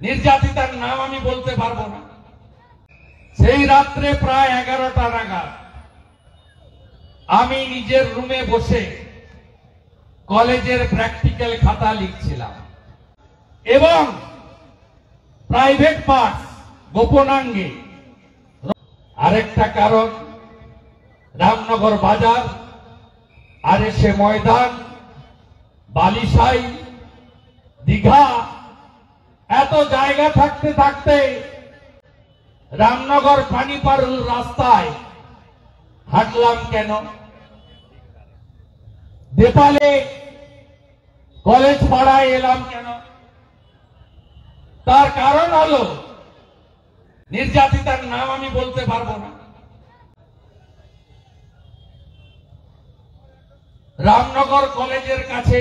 নির্যাতিতার নাম আমি বলতে পারবো না। সেই রাত্রে প্রায় 11টা নাগাদ আমি নিজের রুমে বসে কলেজের প্র্যাকটিক্যাল খাতা লিখছিলাম এবং প্রাইভেট পার্টস গোপনাঙ্গে। আরেকটা কারণ, রামনগর বাজার, আরএসএ ময়দান, বালিশাই, দীঘা, এত জায়গা থাকতে থাকতে রামনগর পানিপাড়ুর রাস্তায় হাঁটলাম কেন? দেপালে কলেজ পাড়ায় এলাম কেন? তার কারণ হলো নির্যাতিতার নাম আমি বলতে পারবো না। রামনগর কলেজের কাছে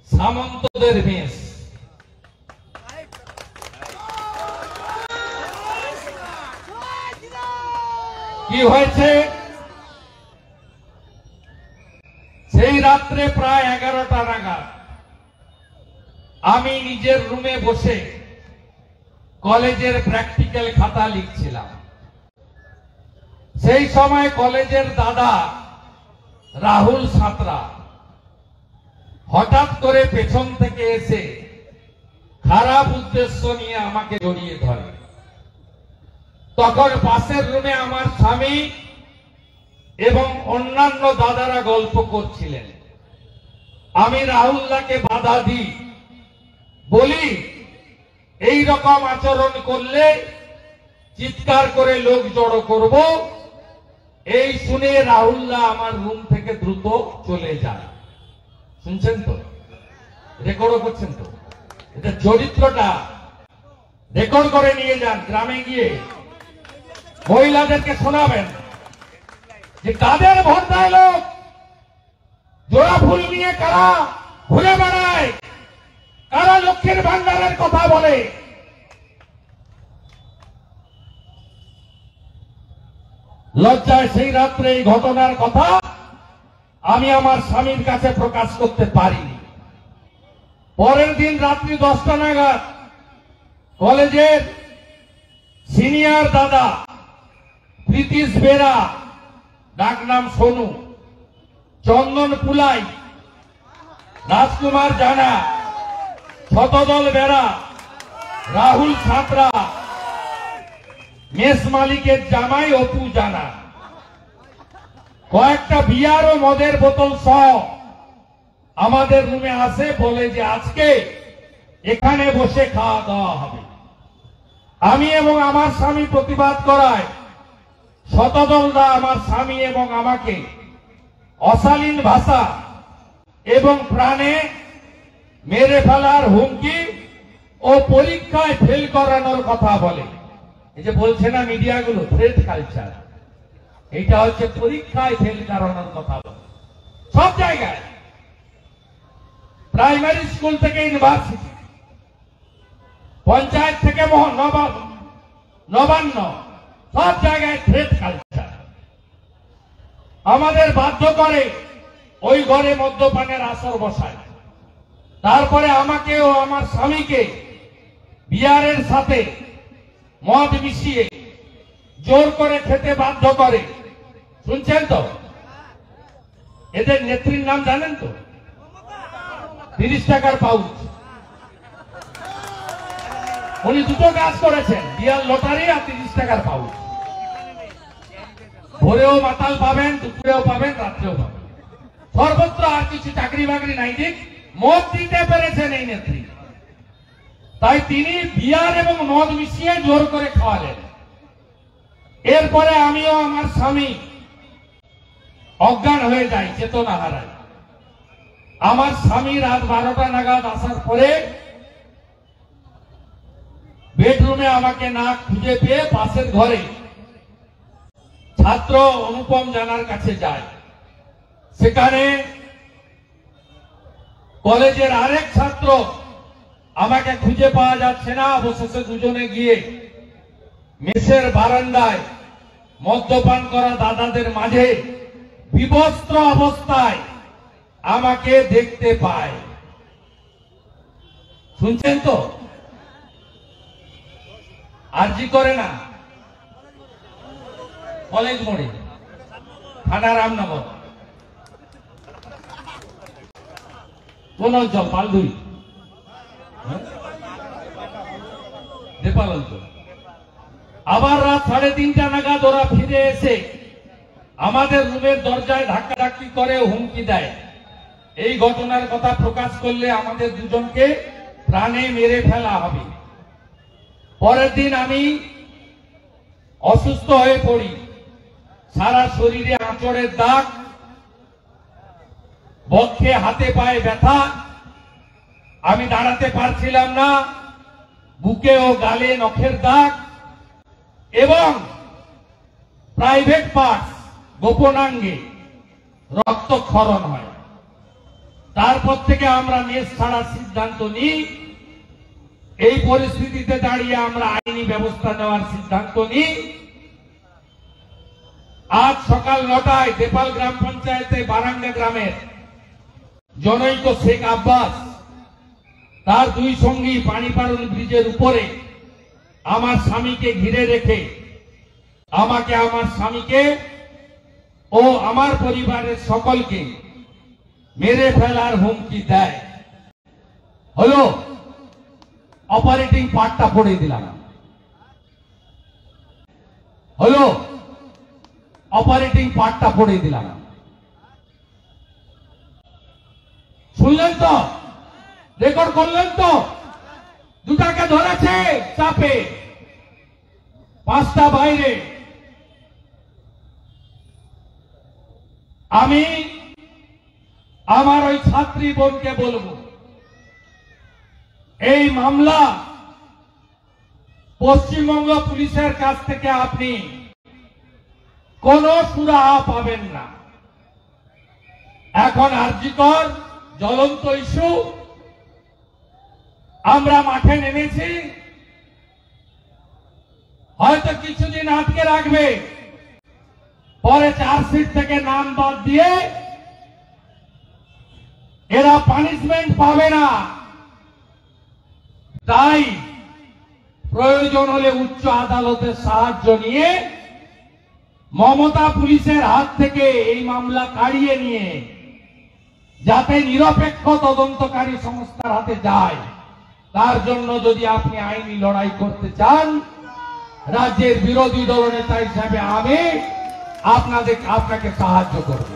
সামন্তদের মেস। কি হয়েছে? সেই রাত্রে প্রায় 11টা নাগাদ আমি নিজের রুমে বসে কলেজের প্র্যাকটিক্যাল খাতা লিখছিলাম। সেই সময় কলেজের দাদা রাহুল সাঁতরা হঠাৎ করে পেছন থেকে এসে খারাপ উদ্দেশ্য নিয়ে আমাকে জড়িয়ে ধরে। তখন পাশের রুমে আমার স্বামী এবং অন্যান্য দাদারা গল্প করছিলেন। আমি রাহুলদাকে বাধা দিই, বলি এই রকম আচরণ করলে চিৎকার করে লোক জড়ো করব। এই শুনে রাহুলদা আমার রুম থেকে দ্রুত চলে যায়। শুনছেন তো? রেকর্ডও করছেন তো? এটা চরিত্রটা রেকর্ড করে নিয়ে যান, গ্রামে গিয়ে মহিলাদেরকে শোনাবেন যে কাদের ভোট দেয় লোক, জোড়া ফুল নিয়ে কারা ঘুরে বেড়ায়, কারা লক্ষ্মীর ভান্ডারের কথা বলে। লজ্জায় সেই রাত্রে এই ঘটনার কথা আমি আমার স্বামীর কাছে প্রকাশ করতে পারিনি। পরের দিন রাত্রি 10টা নাগাদ কলেজের সিনিয়র দাদা প্রীতিশ বেরা, ডাকনাম সোনু, চন্দন পুলাই, রাজকুমার জানা, শতদল বেরা, রাহুল সাঁতরা, মেস মালিকের জামাই অপু জানা, কয়েকটা বিয়ার ও মদের বোতল সহ আমাদের রুমে আসে, বলে যে আজকে এখানে বসে খাওয়া দাওয়া হবে। আমি এবং আমার স্বামী প্রতিবাদ করায় শতদলরা আমার স্বামী এবং আমাকে অশালীন ভাষা এবং প্রাণে মেরে ফেলার হুমকি ও পরীক্ষায় ফেল করানোর কথা বলে। এই যে বলছে না মিডিয়াগুলো থ্রেট কালচার, এইটা হচ্ছে পরীক্ষায় ফেল করানোর কথা বলে। সব জায়গায়, প্রাইমারি স্কুল থেকে ইউনিভার্সিটি, পঞ্চায়েত থেকে নবান্ন, সব জায়গায় থ্রেট কালচার। আমাদের বাধ্য করে ওই ঘরে মদ্যপানের আসর বসায়। তারপরে আমাকে ও আমার স্বামীকে বিয়ারের সাথে মদ মিশিয়ে জোর করে খেতে বাধ্য করে। শুনছেন তো? এদের নেত্রীর নাম জানেন তো? 30 টাকার পাউচ। উনি দুটো কাজ করেছেন, বিয়ার লটারি আর 30 টাকার পাউচ। ভোরেও মাতাল পাবেন, দুপুরেও পাবেন, রাত্রেও পাবেন, সর্বত্র। আর কিছু চাকরি বাকরি নাই, ঠিক মদ দিতে পেরেছেন এই নেত্রী। তাই তিনি বিয়ার এবং মদ মিশিয়ে জোর করে খাওয়ালেন। এরপরে আমিও আমার স্বামী অজ্ঞান হয়ে যাই, চেতনা হারাই। আমার স্বামী রাত 12টা নাগাদ আসার পরে বেডরুমে আমাকে না খুঁজে পেয়ে পাশের ঘরে ছাত্র অনুপম জানার কাছে যায়। সেখানে কলেজের আরেক ছাত্র আমাকে খুঁজে পাওয়া যাচ্ছে না, অবশেষে দুজনে গিয়ে মেসের বারান্দায় মদ্যপান করা দাদাদের মাঝে বিবস্ত্র অবস্থায় আমাকে দেখতে পায়। শুনছেন তো? আরজি করে না, কলেজ মোড়ে, থানা রামনগর, কোন অঞ্চল? পালধুই, নেপাল অঞ্চল। আবার রাত 3:30 নাগাদ ওরা ফিরে এসে আমাদের রুমের দরজায় ধাক্কাধাক্কি করে হুমকি দেয়, এই ঘটনার কথা প্রকাশ করলে আমাদের দুজনকে প্রাণে মেরে ফেলা হবে। পরের দিন আমি অসুস্থ হয়ে পড়ি, সারা শরীরে আঁচড়ের দাগ, বক্ষে হাতে পায়ে ব্যথা, আমি দাঁড়াতে পারছিলাম না, বুকে ও গালে নখের দাগ এবং প্রাইভেট পার্টস গোপনাঙ্গে রক্তক্ষরণ হয়। তারপর থেকে আমরা মেস ছাড়ার সিদ্ধান্ত নিই। এই পরিস্থিতিতে দাঁড়িয়ে আমরা আইনি ব্যবস্থা নেওয়ার সিদ্ধান্ত নিই। আজ সকাল 9টায় দেপাল গ্রাম পঞ্চায়েতে বারাঙ্গা গ্রামের জনৈক শেখ আব্বাস তার দুই সঙ্গী পানিপাড়ন ব্রিজের উপরে আমার স্বামীকে ঘিরে রেখে আমাকে, আমার স্বামীকে ও আমার পরিবারের সকলকে মেরে ফেলার হুমকি দেয়। হলো অপারেটিং পার্টটা পড়ে দিলাম, হলো অপারেটিং পার্টটা পড়ে দিলাম। শুনলেন তো? রেকর্ড করলেন তো? দুটাকে ধরেছে চাপে, 5টা বাইরে। আমি আমার ওই ছাত্রী বোনকে বলবো, এই মামলা পশ্চিমবঙ্গ পুলিশের কাছ থেকে আপনি কোনো সুরাহা পাবেন না। এখন আরজিকর জ্বলন্ত ইস্যু, আমরা মাঠে নেমেছি। হয়তো কিছুদিন আটকে রাখবে, পরে চার্জশিট থেকে নাম বাদ দিয়ে এরা পানিশমেন্ট পাবে না। তাই প্রয়োজন হলে উচ্চ আদালতের সাহায্য নিয়ে মমতা পুলিশের হাত থেকে এই মামলা কাড়িয়ে নিয়ে যাতে নিরপেক্ষ তদন্তকারী সংস্থার হাতে যায়, তার জন্য যদি আপনি আইনি লড়াই করতে চান, রাজ্যের বিরোধী দলনেতা হিসাবে আমি আপনাকে সাহায্য করব।